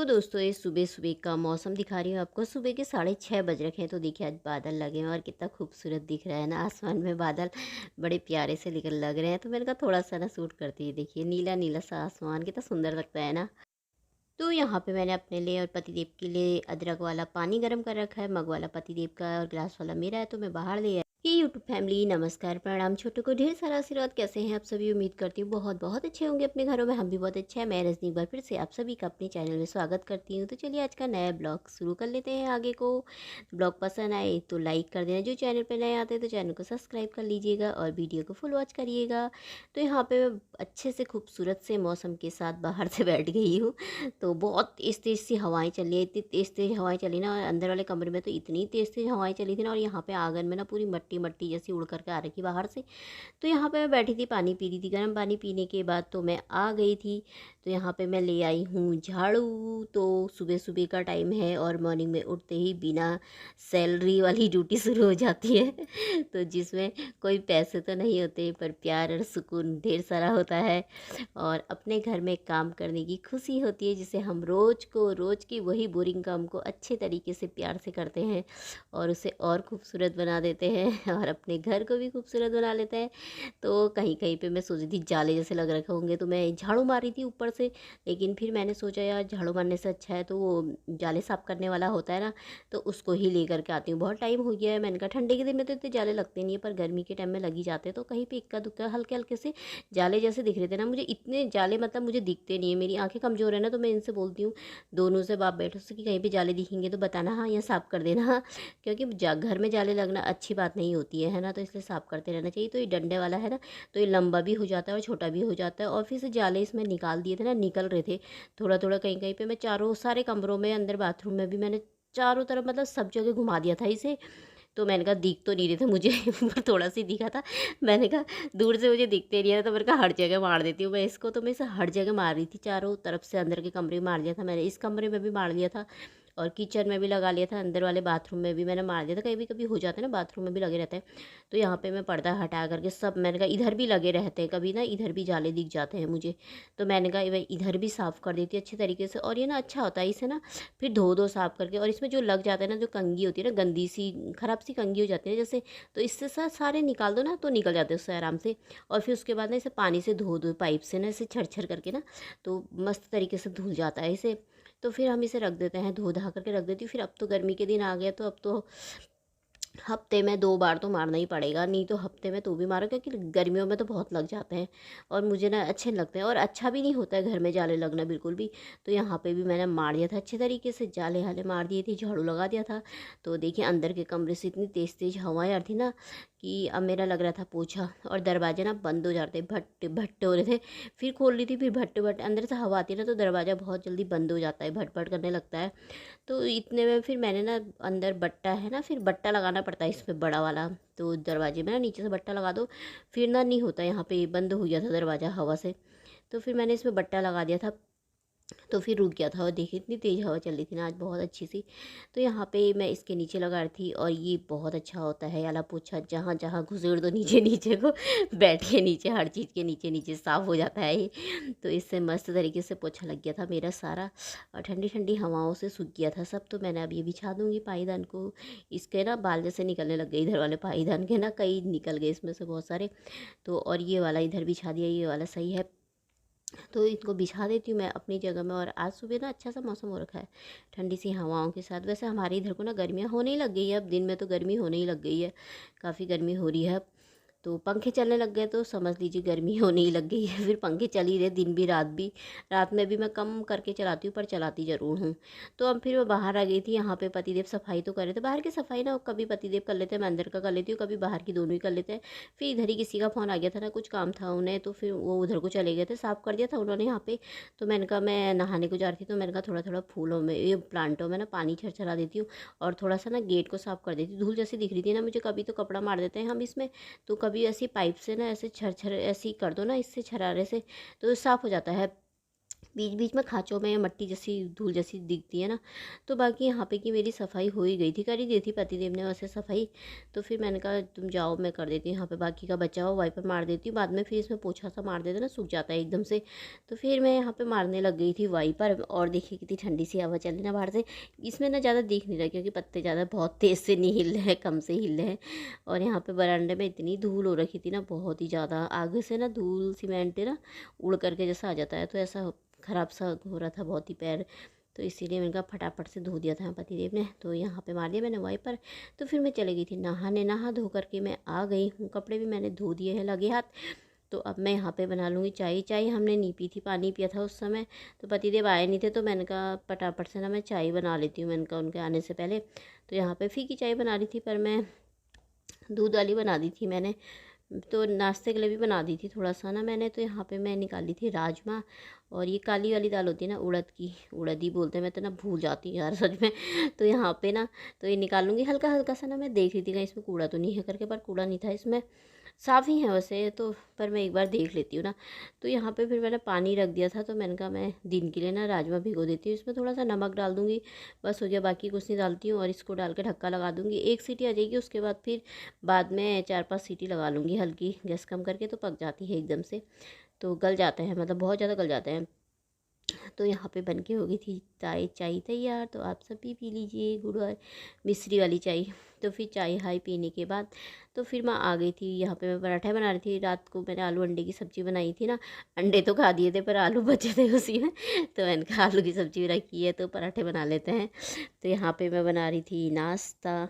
तो दोस्तों ये सुबह सुबह का मौसम दिखा रही हूँ आपको। सुबह के 6:30 बज रखे हैं। तो देखिए आज बादल लगे हैं और कितना खूबसूरत दिख रहा है ना। आसमान में बादल बड़े प्यारे से निकल लग रहे हैं। तो मैंने कहा थोड़ा सा ना शूट करती है। देखिए नीला नीला सा आसमान कितना सुंदर लगता है ना। तो यहाँ पे मैंने अपने लिए और पतिदेव के लिए अदरक वाला पानी गर्म कर रखा है। मग वाला पतिदेव का और गिलास वाला मेरा है। तो मैं बाहर ले आई। ये यूट्यूब फैमिली नमस्कार प्रणाम, छोटों को ढेर सारा आशीर्वाद। कैसे हैं आप सभी? उम्मीद करती हूँ बहुत बहुत अच्छे होंगे अपने घरों में। हम भी बहुत अच्छे हैं। मैं रजनी एक बार फिर से आप सभी का अपने चैनल में स्वागत करती हूँ। तो चलिए आज का नया ब्लॉग शुरू कर लेते हैं। आगे को ब्लॉग पसंद आए तो लाइक कर देना। जो चैनल पर नए आते हैं तो चैनल को सब्सक्राइब कर लीजिएगा और वीडियो को फुल वॉच करिएगा। तो यहाँ पे मैं अच्छे से खूबसूरत से मौसम के साथ बाहर से बैठ गई हूँ। तो बहुत तेज़ तेज़ सी हवाएं चल रही है। इतनी तेज़ तेज़ हवाएं चली ना, और अंदर वाले कमरे में तो इतनी तेज़ तेज़ हवाएं चली थी ना। और यहाँ पे आंगन में ना पूरी मट्टी मट्टी जैसी उड़ करके आ रही थी बाहर से। तो यहाँ पे मैं बैठी थी, पानी पी रही थी। गर्म पानी पीने के बाद तो मैं आ गई थी। तो यहाँ पे मैं ले आई हूँ झाड़ू। तो सुबह सुबह का टाइम है और मॉर्निंग में उठते ही बिना सैलरी वाली ड्यूटी शुरू हो जाती है। तो जिसमें कोई पैसे तो नहीं होते पर प्यार और सुकून ढेर सारा होता है। और अपने घर में काम करने की खुशी होती है, जिसे हम रोज़ की वही बोरिंग काम को अच्छे तरीके से प्यार से करते हैं और उसे और खूबसूरत बना देते हैं और अपने घर को भी खूबसूरत बना लेते हैं। तो कहीं कहीं पे मैं सोच रही थी जाले जैसे लग रखे होंगे, तो मैं झाड़ू मार रही थी ऊपर से। लेकिन फिर मैंने सोचा यार झाड़ू मारने से अच्छा है तो वो जाले साफ़ करने वाला होता है ना, तो उसको ही ले करके आती हूँ। बहुत टाइम हो गया है। मैंने कहा ठंडे के दिन में तो इतने जाले लगते नहीं है, पर गर्मी के टाइम में लग ही जाते हैं। तो कहीं पे इक्का दुक्का हल्के हल्के से जाले जैसे दिख रहे थे ना मुझे। इतने जाले मतलब मुझे दिखते नहीं है, मेरी आंखें कमज़ोर है ना। तो मैं इनसे बोलती हूँ, दोनों से बाप बैठो से, कि कहीं भी जाले दिखेंगे तो बताना, हाँ या साफ़ कर देना। हाँ, क्योंकि घर में जाले लगना अच्छी बात नहीं होती है ना। तो इसलिए साफ़ करते रहना चाहिए। तो ये डंडे वाला है ना, तो ये लंबा भी हो जाता है और छोटा भी हो जाता है। और फिर से जाले इसमें निकाल दिए थे ना, निकल रहे थे थोड़ा थोड़ा। कहीं कहीं पे मैं चारों सारे कमरों में, अंदर बाथरूम में भी मैंने चारों तरफ मतलब सब जगह घुमा दिया था इसे। तो मैंने कहा दिख तो नहीं रहे थे मुझे पर थोड़ा सी दिखा था। मैंने कहा दूर से मुझे दिखते नहीं है, तो मैंने कहा हर जगह मार देती हूँ मैं इसको। तो मैं इसे हर जगह मार रही थी, चारों तरफ से। अंदर के कमरे में मार लिया था मैंने, इस कमरे में भी मार लिया था और किचन में भी लगा लिया था। अंदर वाले बाथरूम में भी मैंने मार दिया था। कभी कभी हो जाता है ना, बाथरूम में भी लगे रहते हैं। तो यहाँ पे मैं पर्दा हटा करके सब, मैंने कहा इधर भी लगे रहते हैं कभी ना, इधर भी जाले दिख जाते हैं मुझे। तो मैंने कहा भाई इधर भी साफ़ कर देती है अच्छे तरीके से। और ये ना अच्छा होता है, इसे ना फिर धो दो साफ़ करके। और इसमें जो लग जाता है ना, जो कंघी होती है ना, गंदी सी खराब सी कंघी हो जाती है जैसे, तो इससे सारे निकाल दो ना, तो निकल जाते हैं उससे आराम से। और फिर उसके बाद ना इसे पानी से धो दो, पाइप से ना इसे छर छर करके ना, तो मस्त तरीके से धुल जाता है इसे। तो फिर हम इसे रख देते हैं, धो धा करके रख देती हूँ। फिर अब तो गर्मी के दिन आ गया, तो अब तो हफ्ते में 2 बार तो मारना ही पड़ेगा। नहीं तो हफ्ते में तो भी मारो, क्योंकि गर्मियों में तो बहुत लग जाते हैं और मुझे ना अच्छे नहीं लगते हैं। और अच्छा भी नहीं होता है घर में जाले लगना बिल्कुल भी। तो यहाँ पे भी मैंने मार दिया था अच्छे तरीके से, जाले हाले मार दिए थे, झाड़ू लगा दिया था। तो देखिए अंदर के कमरे से इतनी तेज़ तेज़ हवाएं आ रही थी ना, कि अब मेरा लग रहा था पोछा। और दरवाजे ना बंद हो जाते, भट्टे भट्टे हो रहे थे। फिर खोल रही थी, फिर भट्टे भट्टे, अंदर से हवा आती है ना, तो दरवाज़ा बहुत जल्दी बंद हो जाता है, भट भट करने लगता है। तो इतने में फिर मैंने ना, अंदर बट्टा है ना, फिर बट्टा लगाना पड़ता है इसमें बड़ा वाला। तो दरवाजे में ना नीचे से बट्टा लगा दो, फिर ना नहीं होता, यहाँ पे बंद हो गया था दरवाज़ा हवा से। तो फिर मैंने इसमें बट्टा लगा दिया था, तो फिर रुक गया था। और देखिए इतनी तेज़ हवा चल रही थी ना आज, बहुत अच्छी सी। तो यहाँ पे मैं इसके नीचे लगा रही थी। और ये बहुत अच्छा होता है वाला पोछा, जहाँ जहाँ घुसेड़ दो नीचे नीचे को, बैठ के नीचे, हर चीज़ के नीचे नीचे साफ़ हो जाता है ये। तो इससे मस्त तरीके से पोछा लग गया था मेरा सारा, और ठंडी ठंडी हवाओं से सूख गया था सब। तो मैंने अब ये बिछा दूँगी पाईदान को। इसके ना बाल जैसे निकलने लग गए, इधर वाले पाईदान के ना कई निकल गए इसमें से बहुत सारे। तो और ये वाला इधर बिछा दिया, ये वाला सही है। तो इनको बिछा देती हूँ मैं अपनी जगह में। और आज सुबह ना अच्छा सा मौसम हो रखा है, ठंडी सी हवाओं के साथ। वैसे हमारे इधर को ना गर्मियाँ होने ही लग गई है अब, दिन में तो गर्मी होने ही लग गई है, काफ़ी गर्मी हो रही है अब। तो पंखे चलने लग गए, तो समझ लीजिए गर्मी होने ही लग गई है। फिर पंखे चल ही रहे दिन भी रात भी। रात में भी मैं कम करके चलाती हूँ, पर चलाती ज़रूर हूँ। तो अब फिर मैं बाहर आ गई थी। यहाँ पे पतिदेव सफाई तो कर रहे थे, बाहर की सफाई ना कभी पतिदेव कर लेते हैं, मैं अंदर का कर लेती हूँ, कभी बाहर की, दोनों ही कर लेते हैं। फिर इधर ही किसी का फ़ोन आ गया था ना, कुछ काम था उन्हें, तो फिर वो उधर को चले गए थे, साफ़ कर दिया था उन्होंने यहाँ पे। तो मैंने कहा मैं नहाने को जा रही थी, तो मैंने कहा थोड़ा थोड़ा फूलों में, ये प्लांटों में ना पानी छरछरा देती हूँ। और थोड़ा सा ना गेट को साफ़ कर देती हूँ, धूल जैसी दिख रही थी ना मुझे। कभी तो कपड़ा मार देते हैं हम इसमें, तो कभी ऐसी पाइप से ना ऐसे छर छर ऐसे ही कर दो ना, इससे छरारे से, तो साफ़ हो जाता है। बीच बीच में खाँचों में मट्टी जैसी धूल जैसी दिखती है ना। तो बाकी यहाँ पे की मेरी सफाई हो ही गई थी, कर ही दी थी पतिदेव ने वैसे सफाई। तो फिर मैंने कहा तुम जाओ, मैं कर देती हूँ यहाँ पे, बाकी का बचा हुआ वाइपर मार देती हूँ, बाद में फिर इसमें पोछा सा मार देते ना, सूख जाता है एकदम से। तो फिर मैं यहाँ पे मारने लग गई थी वाइपर, और देखिए कितनी ठंडी सी हवा चल रही ना बाहर से। इसमें ना ज़्यादा दिख नहीं रहा क्योंकि पत्ते ज़्यादा बहुत तेज़ से नहीं हिल रहे हैं, कम से हिल रहे हैं। और यहाँ पे बरामदे में इतनी धूल हो रखी थी ना, बहुत ही ज़्यादा, आगे से ना धूल सीमेंट है ना उड़ करके जैसा आ जाता है, तो ऐसा ख़राब सा हो रहा था बहुत ही पैर। तो इसीलिए मैंने कहा फटाफट से धो दिया था पतिदेव ने, तो यहाँ पे मार दिया मैंने वाइपर। तो फिर मैं चली गई थी नहाने, नहा धो करके मैं आ गई हूँ, कपड़े भी मैंने धो दिए हैं लगे हाथ। तो अब मैं यहाँ पे बना लूँगी चाय। चाय हमने नहीं पी थी, पानी पिया था उस समय। तो पतिदेव आए नहीं थे, तो मैंने कहा फटाफट से ना मैं चाय बना लेती हूँ, मैंने कहा उनके आने से पहले। तो यहाँ पे फीकी चाय बना रही थी, पर मैं दूध वाली बना दी थी मैंने। तो नाश्ते के लिए भी बना दी थी थोड़ा सा ना मैंने। तो यहाँ पे मैं निकाली थी राजमा, और ये काली वाली दाल होती है ना उड़द की, उड़द ही बोलते हैं, मैं तो ना भूल जाती हूँ यार सच में। तो यहाँ पे ना, तो ये निकालूंगी हल्का हल्का सा ना, मैं देख रही थी कहीं इसमें कूड़ा तो नहीं है करके, पर कूड़ा नहीं था इसमें, साफ़ ही है वैसे तो, पर मैं एक बार देख लेती हूँ ना। तो यहाँ पे फिर मैंने पानी रख दिया था, तो मैंने कहा मैं दिन के लिए ना राजमा भिगो देती हूँ, इसमें थोड़ा सा नमक डाल दूँगी, बस हो गया, बाकी कुछ नहीं डालती हूँ। और इसको डाल के ढक्का लगा दूँगी, एक सीटी आ जाएगी, उसके बाद फिर बाद में 4-5 सीटी लगा लूँगी, हल्की गैस कम करके, तो पक जाती है एकदम से। तो गल जाते हैं, मतलब बहुत ज़्यादा गल जाते हैं। तो यहाँ पे बन के हो गई थी चाय, चाय तैयार। तो आप सब भी पी लीजिए गुड़ और मिश्री वाली चाय। तो फिर चाय हाय पीने के बाद तो फिर मैं आ गई थी यहाँ पे, मैं पराठा बना रही थी। रात को मैंने आलू अंडे की सब्ज़ी बनाई थी ना, अंडे तो खा दिए थे पर आलू बचे थे उसी में। तो मैंने कहा आलू की सब्ज़ी रखी है तो पराठे बना लेते हैं। तो यहाँ पे मैं बना रही थी नाश्ता।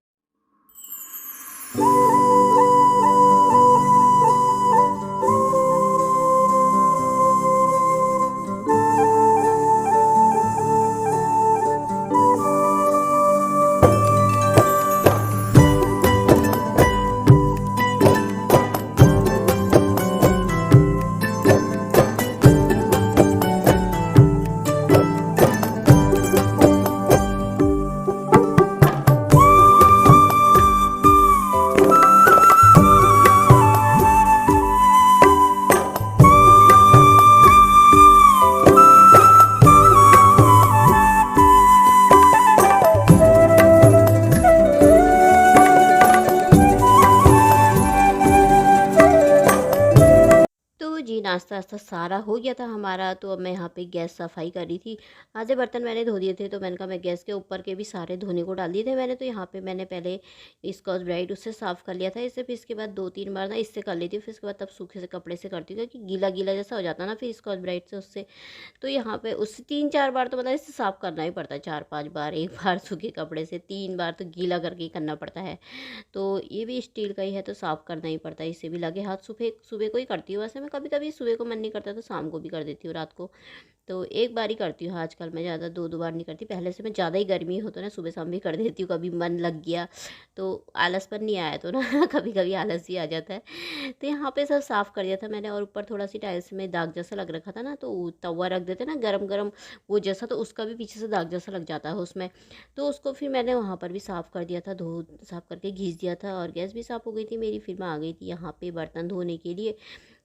तो जी नाश्ता वास्ता सारा हो गया था हमारा। तो अब मैं यहाँ पे गैस सफाई कर रही थी। आधे बर्तन मैंने धो दिए थे, तो मैंने कहा मैं गैस के ऊपर के भी सारे धोने को डाल दिए थे मैंने। तो यहाँ पे मैंने पहले स्कॉच ब्राइट उससे साफ़ कर लिया था इससे, फिर इसके बाद 2-3 बार ना इससे कर लेती हूँ, फिर इसके बाद तब सूखे से कपड़े से करती हूँ, क्योंकि गीला गीला जैसा हो जाता है ना फिर स्कॉच ब्राइट से उससे। तो यहाँ पे उससे 3-4 बार तो मतलब इससे साफ़ करना ही पड़ता है, 4-5 बार, एक बार सूखे कपड़े से, 3 बार तो गीला करके ही करना पड़ता है। तो ये भी स्टील का ही है तो साफ़ करना ही पड़ता है, इसे भी लगे हाथ। सुबह सुबह को ही करती हूँ वैसे मैं, कभी कभी सुबह को मन नहीं करता तो शाम को भी कर देती हूँ, रात को। तो एक बार ही करती हूँ आजकल, मैं ज़्यादा 2-2 बार नहीं करती। पहले से मैं ज़्यादा ही गर्मी हो तो ना सुबह शाम भी कर देती हूँ, कभी मन लग गया तो, आलसपन नहीं आया तो ना कभी कभी आलस भी आ जाता है। तो यहाँ पे सब साफ़ कर दिया था मैंने, और ऊपर थोड़ा सी टाइल्स में दाग जैसा लग रखा था ना, तो तवा रख देते ना गरम गरम वो जैसा, तो उसका भी पीछे से दाग जैसा लग जाता है उसमें। तो उसको फिर मैंने वहाँ पर भी साफ़ कर दिया था, धो साफ़ करके घीस दिया था, और गैस भी साफ़ हो गई थी मेरी। फिर मैं आ गई थी यहाँ पे बर्तन धोने के लिए।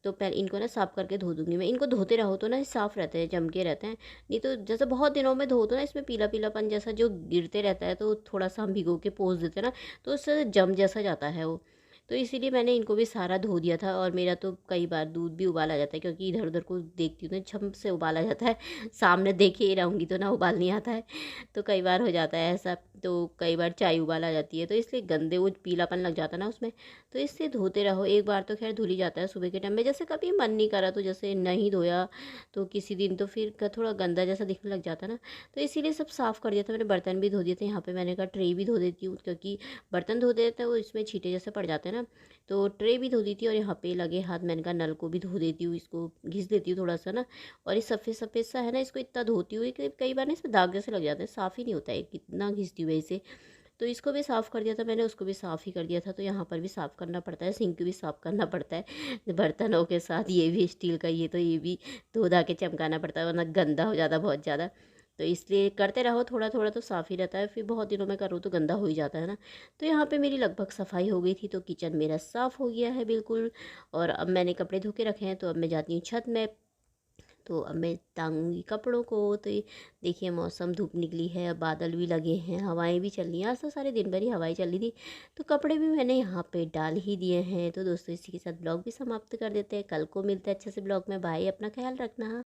तो पहले इनको ना साफ़ करके धो दूँगी मैं। इनको धोते रहो तो ना साफ़ रहते हैं, जम के रहते हैं। नहीं तो जैसे बहुत दिनों में धो तो ना इसमें पीला पीलापन जैसा जो गिरते रहता है, तो थोड़ा सा हम भिगो के पोंछ देते हैं ना, तो उससे जम जैसा जाता है वो। तो इसीलिए मैंने इनको भी सारा धो दिया था। और मेरा तो कई बार दूध भी उबाला जाता है, क्योंकि इधर उधर को देखती हूँ ना छम से उबाला जाता है, सामने देखे ही रहूँगी तो ना उबाल नहीं आता है। तो कई बार हो जाता है ऐसा। तो कई बार चाय उबाला जाती है, तो इसलिए गंदे वो पीलापन लग जाता है ना उसमें। तो इससे धोते रहो, एक बार तो खैर धुल ही जाता है सुबह के टाइम में। जैसे कभी मन नहीं करा तो जैसे नहीं धोया तो किसी दिन तो फिर थोड़ा गंदा जैसा दिखने लग जाता है ना। तो इसीलिए सब साफ़ कर दिया था मैंने, बर्तन भी धो दिए थे। यहाँ पे मैंने कहा ट्रे भी धो देती हूँ, क्योंकि बर्तन धो देते हैं वो इसमें छींटे जैसे पड़ जाते हैं ना। तो ट्रे भी धो दी थी, और यहाँ पे लगे हाथ मैंने कहा नल को भी धो देती हूँ, इसको घिस देती हूँ थोड़ा सा ना। और ये सफ़ेद सफ़ेद सा है ना, इसको इतना धोती हूँ कि कई बार ना इसमें दाग जैसे लग जाते हैं, साफ़ ही नहीं होता है, कितना घिसती हूँ इसे। तो इसको भी साफ़ कर दिया था मैंने, उसको भी साफ़ ही कर दिया था। तो यहाँ पर भी साफ़ करना पड़ता है, सिंक भी साफ़ करना पड़ता है बर्तनों के साथ। ये भी स्टील का, ये तो ये भी धो धा के चमकाना पड़ता है, वरना गंदा हो जाता है बहुत ज़्यादा। तो इसलिए करते रहो थोड़ा थोड़ा तो साफ़ ही रहता है, फिर बहुत दिनों में करो तो गंदा हो ही जाता है ना। तो यहाँ पे मेरी लगभग सफाई हो गई थी, तो किचन मेरा साफ़ हो गया है बिल्कुल। और अब मैंने कपड़े धो के रखे हैं, तो अब मैं जाती हूँ छत में। तो अब मैं टांगूंगी कपड़ों को। तो ये देखिए मौसम, धूप निकली है, अब बादल भी लगे हैं, हवाएं भी चल रही हैं। आज तो सारे दिन भर ही हवाएं चल रही थी। तो कपड़े भी मैंने यहाँ पे डाल ही दिए हैं। तो दोस्तों इसी के साथ ब्लॉग भी समाप्त कर देते हैं। कल को मिलते हैं अच्छे से ब्लॉग में। बाय, अपना ख्याल रखना।